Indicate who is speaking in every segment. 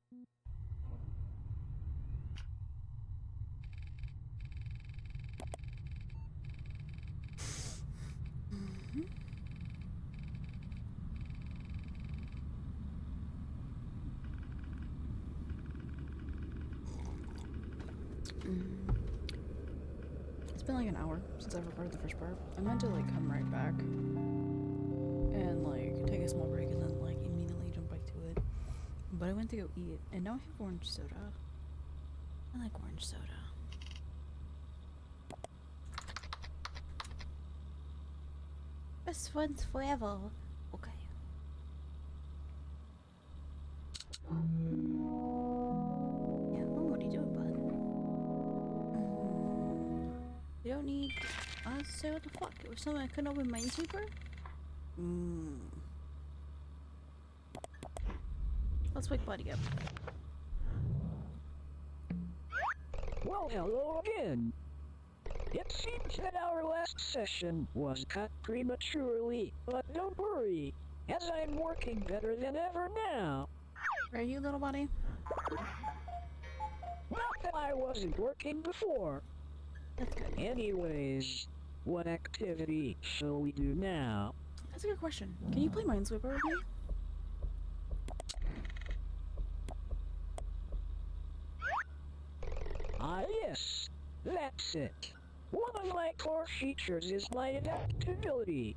Speaker 1: It's been like an hour since I recorded the first part. I meant to like come right back and like take a small break and then like immediately jump back to it. But I went to go eat and now I have orange soda. I like orange soda. Best friends forever. Okay. Yeah, what are you doing, bud? You don't need us to say what the fuck. It was something I couldn't open Minesweeper? Let's wake Buddy up.
Speaker 2: Well, hello again. It seems that our last session was cut prematurely, but don't worry, as I'm working better than ever now.
Speaker 1: Are you, little buddy?
Speaker 2: Not that I wasn't working before.
Speaker 1: That's good.
Speaker 2: Anyways, what activity shall we do now?
Speaker 1: That's a good question. Can you play Minesweeper with me?
Speaker 2: Ah yes, that's it. One of my core features is my adaptability.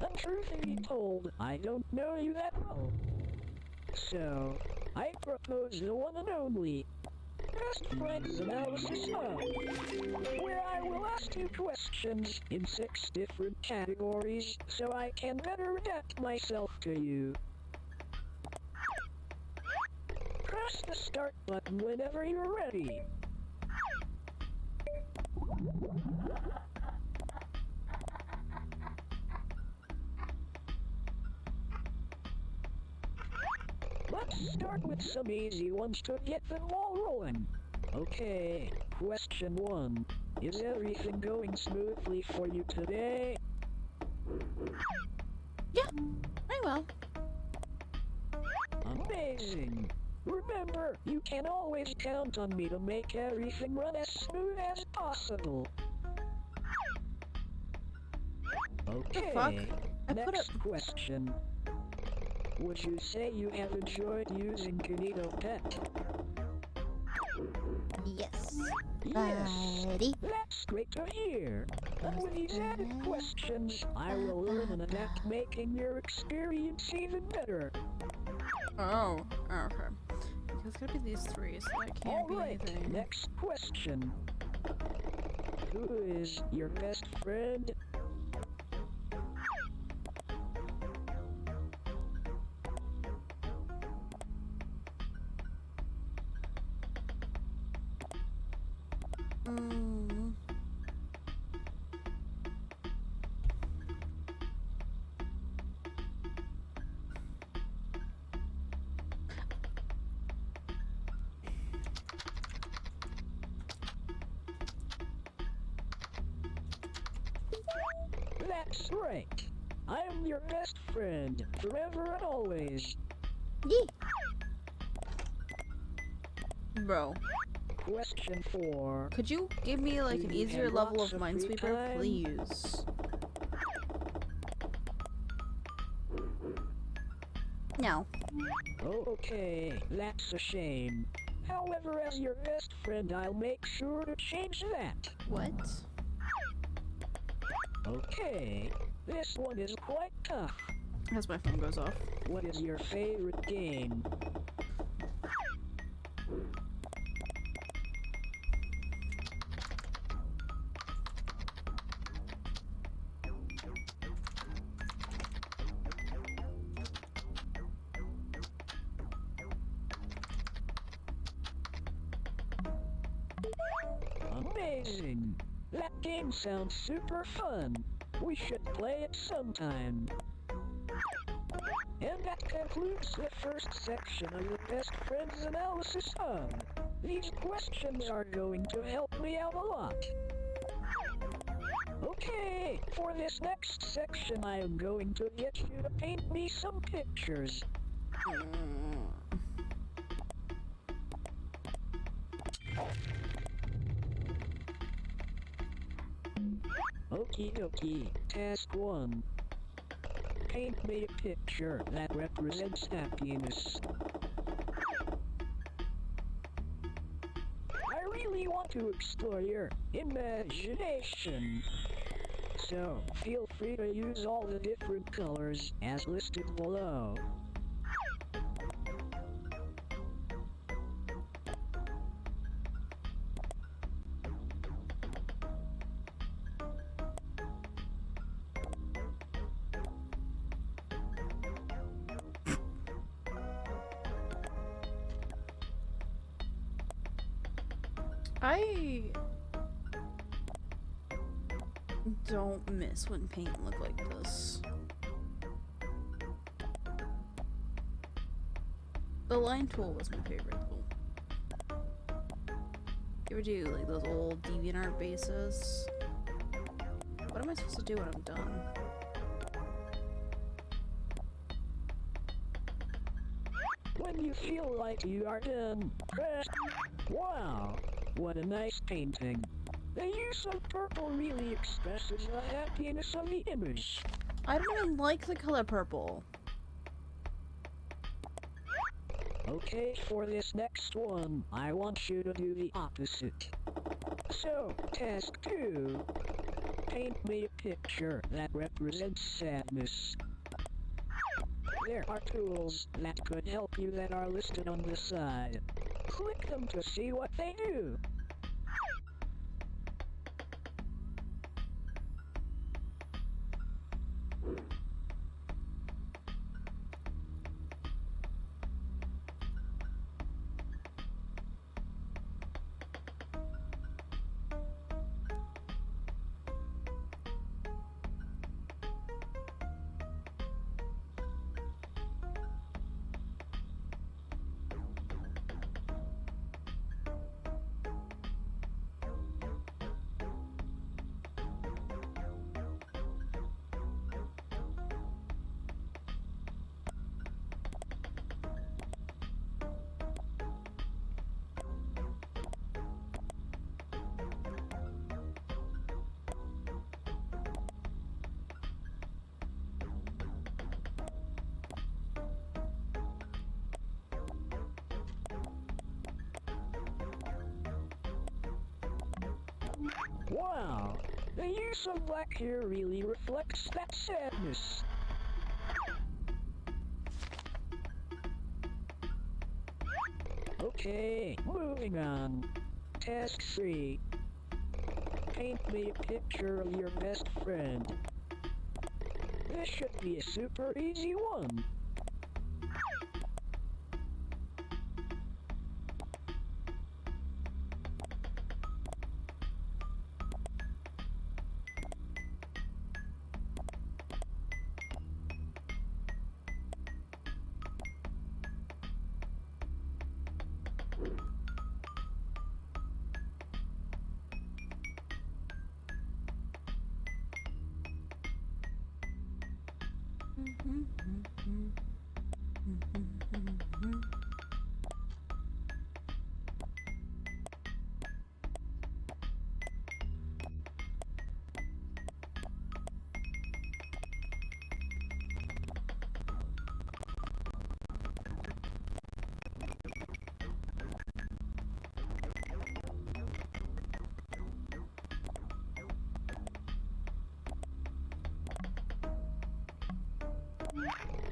Speaker 2: And truth be told, I don't know you that well. So, I propose the one and only Best Friends Analysis Hub, where I will ask you questions in 6 different categories so I can better adapt myself to you. Press the start button whenever you're ready. Let's start with some easy ones to get the ball rolling. Okay, question 1. Is everything going smoothly for you today?
Speaker 1: Yeah, very well.
Speaker 2: Amazing! Remember, you can always count on me to make everything run as smooth as possible. Okay,
Speaker 1: fuck? I put
Speaker 2: next question. Would you say you have enjoyed using Kenito Pet?
Speaker 3: Yes.
Speaker 2: Yes,
Speaker 3: Buddy.
Speaker 2: that's great to hear. And with these added questions, I will learn and adapt, making your experience even better.
Speaker 1: Oh, okay. It's gotta be these 3, so that can't be
Speaker 2: Alright,
Speaker 1: anything.
Speaker 2: next question. Who is your best friend? That's right. I am your best friend, forever and always.
Speaker 3: Yee.
Speaker 1: Bro,
Speaker 2: Question 4.
Speaker 1: could you give me like an
Speaker 2: Do you
Speaker 1: easier
Speaker 2: have
Speaker 1: level
Speaker 2: lots
Speaker 1: of
Speaker 2: of free
Speaker 1: Minesweeper,
Speaker 2: time?
Speaker 1: please? No.
Speaker 2: Okay, that's a shame. However, as your best friend, I'll make sure to change that.
Speaker 1: What?
Speaker 2: Okay, this one is quite tough.
Speaker 1: As my phone goes off.
Speaker 2: What is your favorite game? Amazing! That game sounds super fun. We should play it sometime. And that concludes the first section of the Best Friends Analysis Hub. These questions are going to help me out a lot. Okay, for this next section I am going to get you to paint me some pictures. Okie dokie. Task 1. Paint me a picture that represents happiness. I really want to explore your imagination. So, feel free to use all the different colors as listed below.
Speaker 1: I don't miss when paint looked like this. The line tool was my favorite tool. You ever do like those old DeviantArt bases? What am I supposed to do when I'm done?
Speaker 2: When you feel like you are done, press. Wow, what a nice painting. The use of purple really expresses the happiness of the image.
Speaker 1: I don't even like the color purple.
Speaker 2: Okay, for this next one, I want you to do the opposite. So, task 2. Paint me a picture that represents sadness. There are tools that could help you that are listed on the side. Click them to see what they do. Wow, the use of black here really reflects that sadness. Okay, moving on. Task 3. Paint me a picture of your best friend. This should be a super easy one.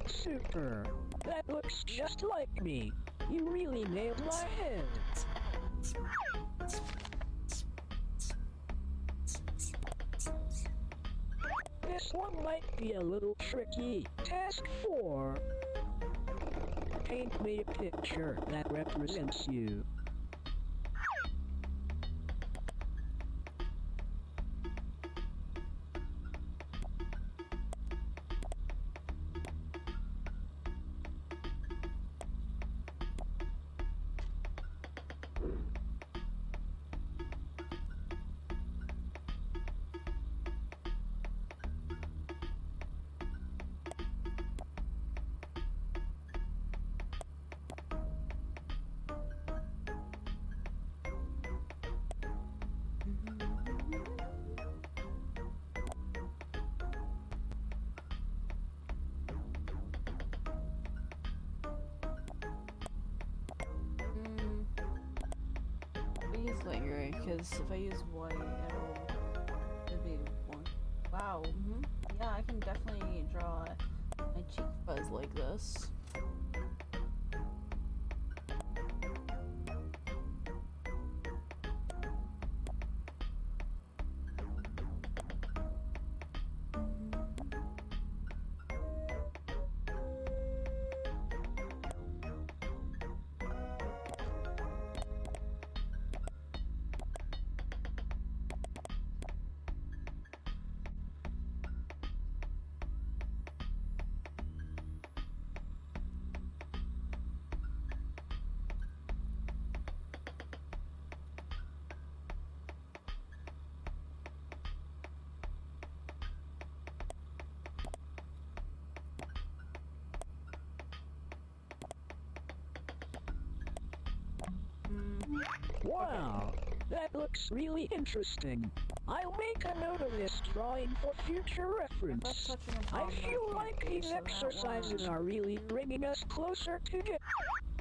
Speaker 2: Super. That looks just like me. You really nailed my head. This one might be a little tricky. Task 4. Paint me a picture that represents you.
Speaker 1: use light gray, because if I use white, it'll be one. Wow. Yeah, I can definitely draw my cheek fuzz like this.
Speaker 2: Wow, that looks really interesting. I'll make a note of this drawing for future reference. I feel like these exercises are really bringing us closer together.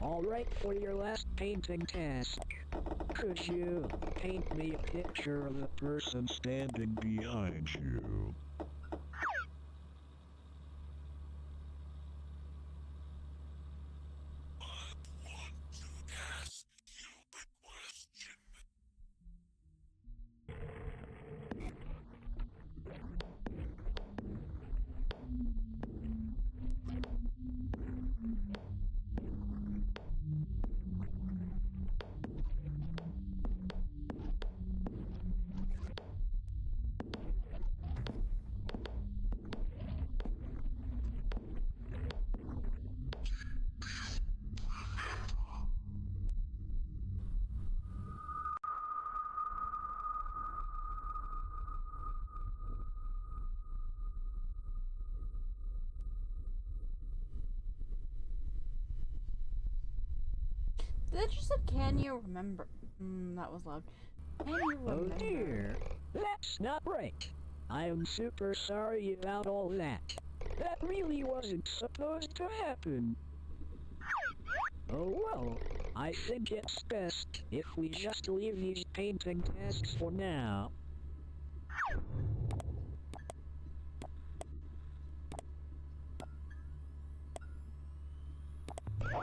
Speaker 2: Alright, for your last painting task. Could you paint me a picture of the person standing behind you?
Speaker 1: That just said, can you remember? That was loud. Can you remember?
Speaker 2: Oh dear, that's not right. I am super sorry about all that. That really wasn't supposed to happen. Oh well, I think it's best if we just leave these painting tasks for now.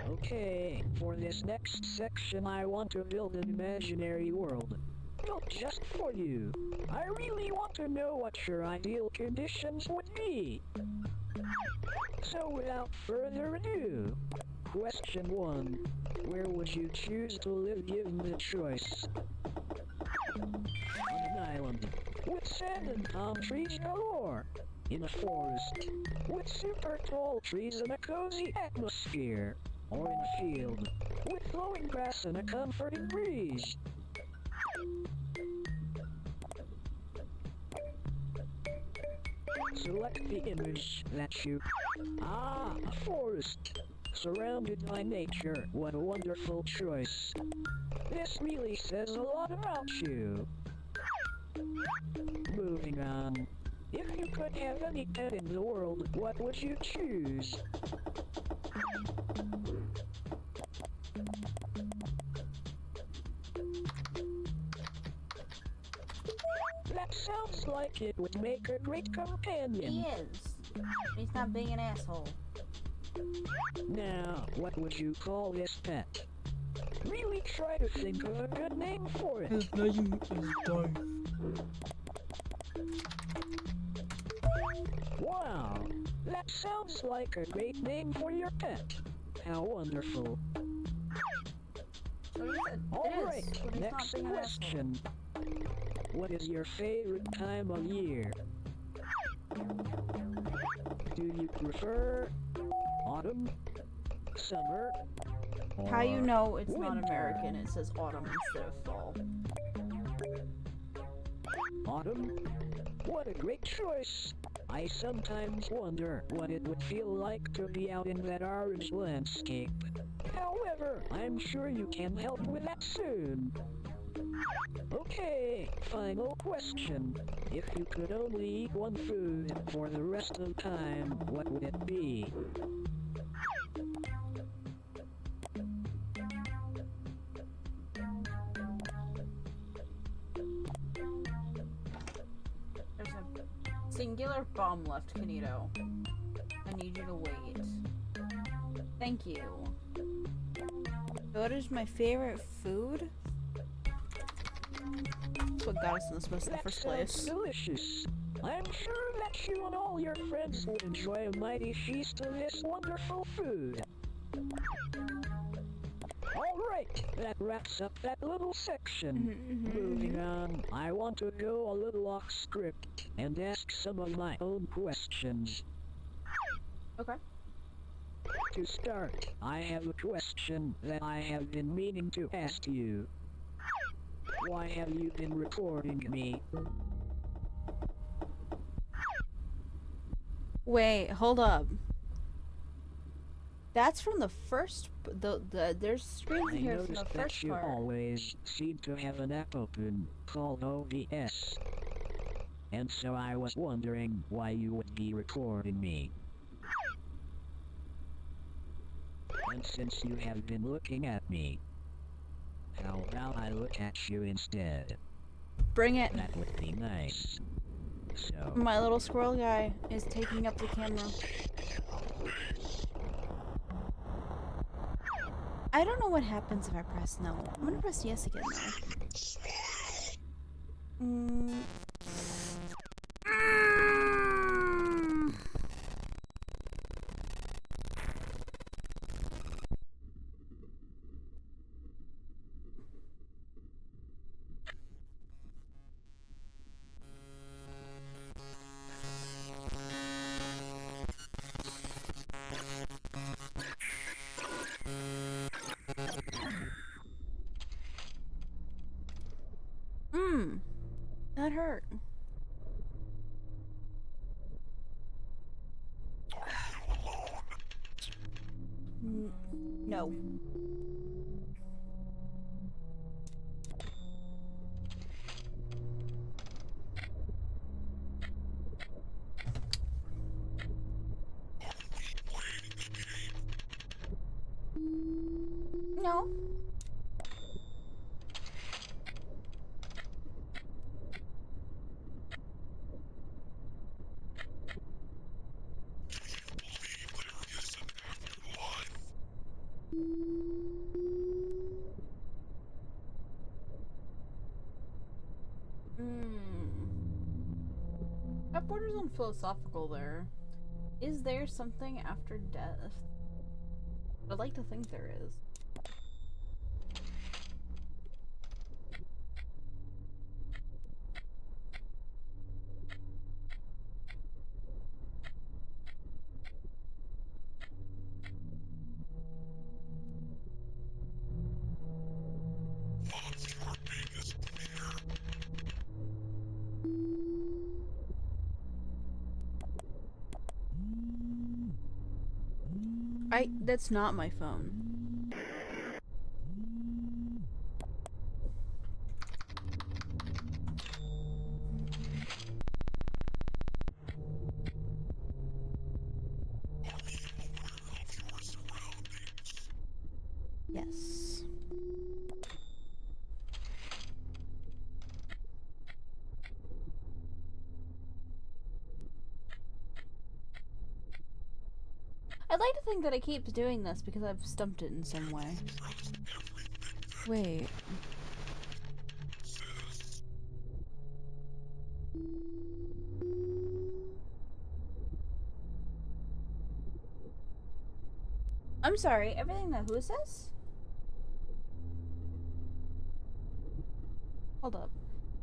Speaker 2: Okay, for this next section I want to build an imaginary world. Built just for you. I really want to know what your ideal conditions would be. So without further ado, question 1. Where would you choose to live given the choice? On an island, with sand and palm trees galore. In a forest, with super tall trees and a cozy atmosphere. Or in a field, with flowing grass and a comforting breeze. Select the image that you... Ah, a forest. Surrounded by nature, what a wonderful choice. This really says a lot about you. Moving on. If you could have any pet in the world, what would you choose? That sounds like it would make a great companion.
Speaker 1: He is. He's not being an asshole.
Speaker 2: Now, what would you call this pet? Really try to think of a good name for it.
Speaker 3: His name is Dave.
Speaker 2: Wow, that sounds like a great name for your pet. How wonderful. Alright, next question. What is your favorite time of year? Do you prefer autumn, summer, or
Speaker 1: How you know it's
Speaker 2: winter?
Speaker 1: not American? It says autumn instead of fall.
Speaker 2: Autumn? What a great choice! I sometimes wonder what it would feel like to be out in that orange landscape. However, I'm sure you can help with that soon. Okay, final question. If you could only eat one food for the rest of time, what would it be?
Speaker 1: singular bomb left, Kenito. I need you to wait. Thank you. What is my favorite food? That's what got us in this mess in the first place.
Speaker 2: Delicious. I'm sure that you and all your friends will enjoy a mighty feast of this wonderful food. Alright, that wraps up that little section. Moving on, I want to go a little off script and ask some of my own questions.
Speaker 1: Okay.
Speaker 2: To start, I have a question that I have been meaning to ask you. Why have you been recording me?
Speaker 1: Wait, hold up. That's from the first. There's screens
Speaker 2: I
Speaker 1: here from
Speaker 2: noticed
Speaker 1: the
Speaker 2: that
Speaker 1: first
Speaker 2: you
Speaker 1: part.
Speaker 2: always seem to have an app open called OBS. And so I was wondering why you would be recording me. And since you have been looking at me, how about I look at you instead?
Speaker 1: Bring it.
Speaker 2: That would be nice. So,
Speaker 1: My little squirrel guy is taking up the camera. I don't know what happens if I press no. I'm gonna press yes again though. That hurt. No. No. That borders on philosophical there. Is there something after death? I'd like to think there is. That's not my phone. Yes. I'd like to think that it keeps doing this because I've stumped it in some way. Wait. I'm sorry, everything that who says? Hold up.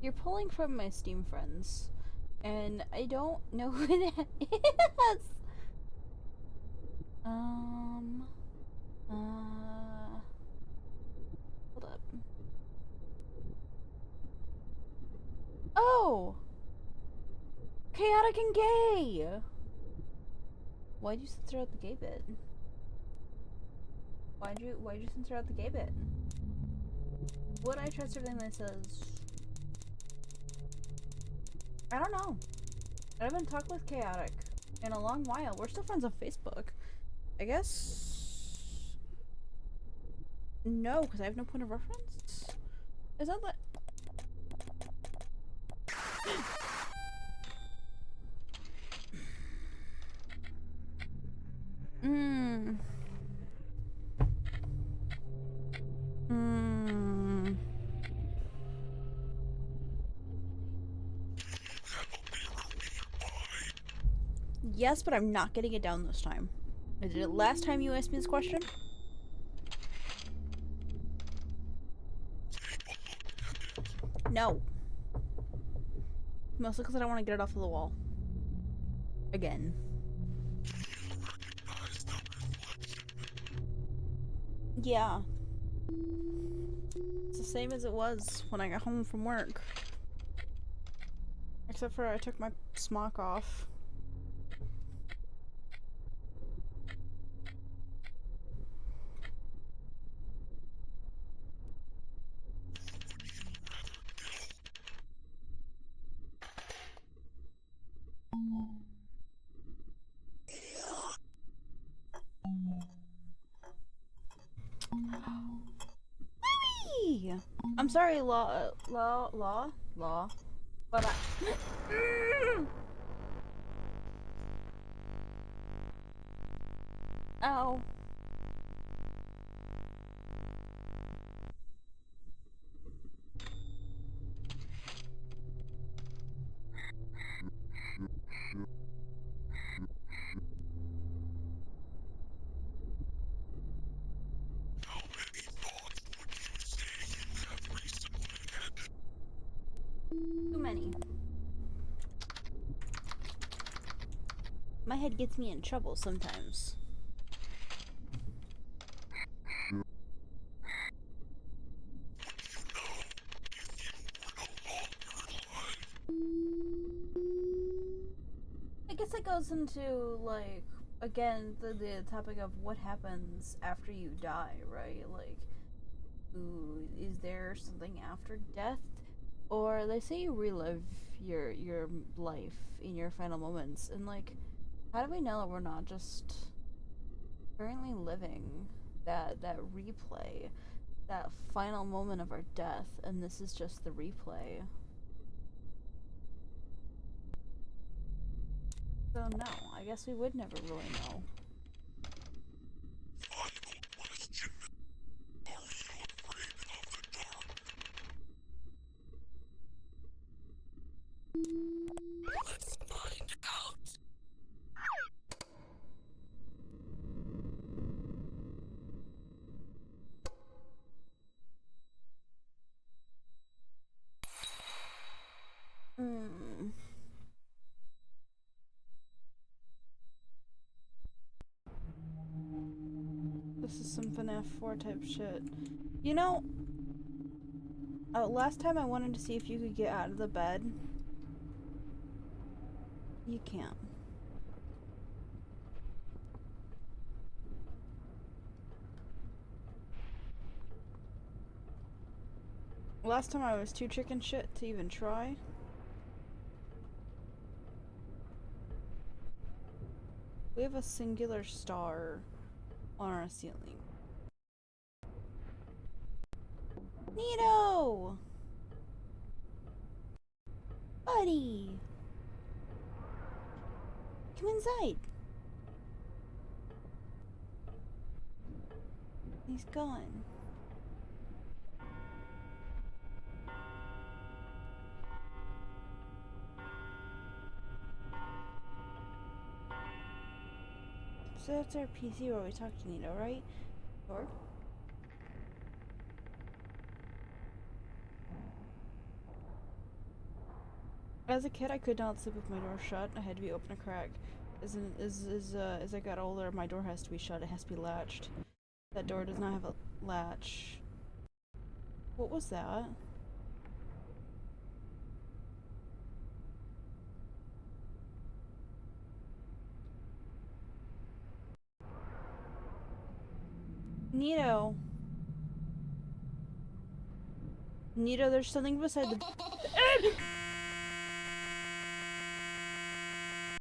Speaker 1: You're pulling from my Steam friends, and I don't know who that is. Hold up. Oh! Chaotic and gay! Why'd you censor out the gay bit? Why'd you censor out the gay bit? Would I trust everything that says? I don't know. I haven't talked with Chaotic in a long while. We're still friends on Facebook. I guess... No, because I have no point of reference? Is that like... Yes, but I'm not getting it down this time. I did it last time you asked me this question. No. Mostly because I don't want to get it off of the wall. Again. Yeah. It's the same as it was when I got home from work. Except for I took my smock off. Whee! I'm sorry, law, but I. Ow. Too many. My head gets me in trouble sometimes. I guess it goes into, like, again, the topic of what happens after you die, right? Like, ooh, is there something after death? Or they say you relive your life in your final moments, and like, how do we know that we're not just currently living that replay, that final moment of our death, and this is just the replay? So no, I guess we would never really know.
Speaker 2: Let's find out.
Speaker 1: Hmm. This is some FNAF 4 type shit. You know, last time I wanted to see if you could get out of the bed. You can't. Last time I was too chicken shit to even try. We have a singular star on our ceiling. Nito! Buddy! Come inside. He's gone. So that's our PC where we talk to Nito, right? Or? As a kid, I could not sleep with my door shut. I had to be open a crack. As I got older, my door has to be shut. It has to be latched. That door does not have a latch. What was that? Nito. Nito, there's something beside the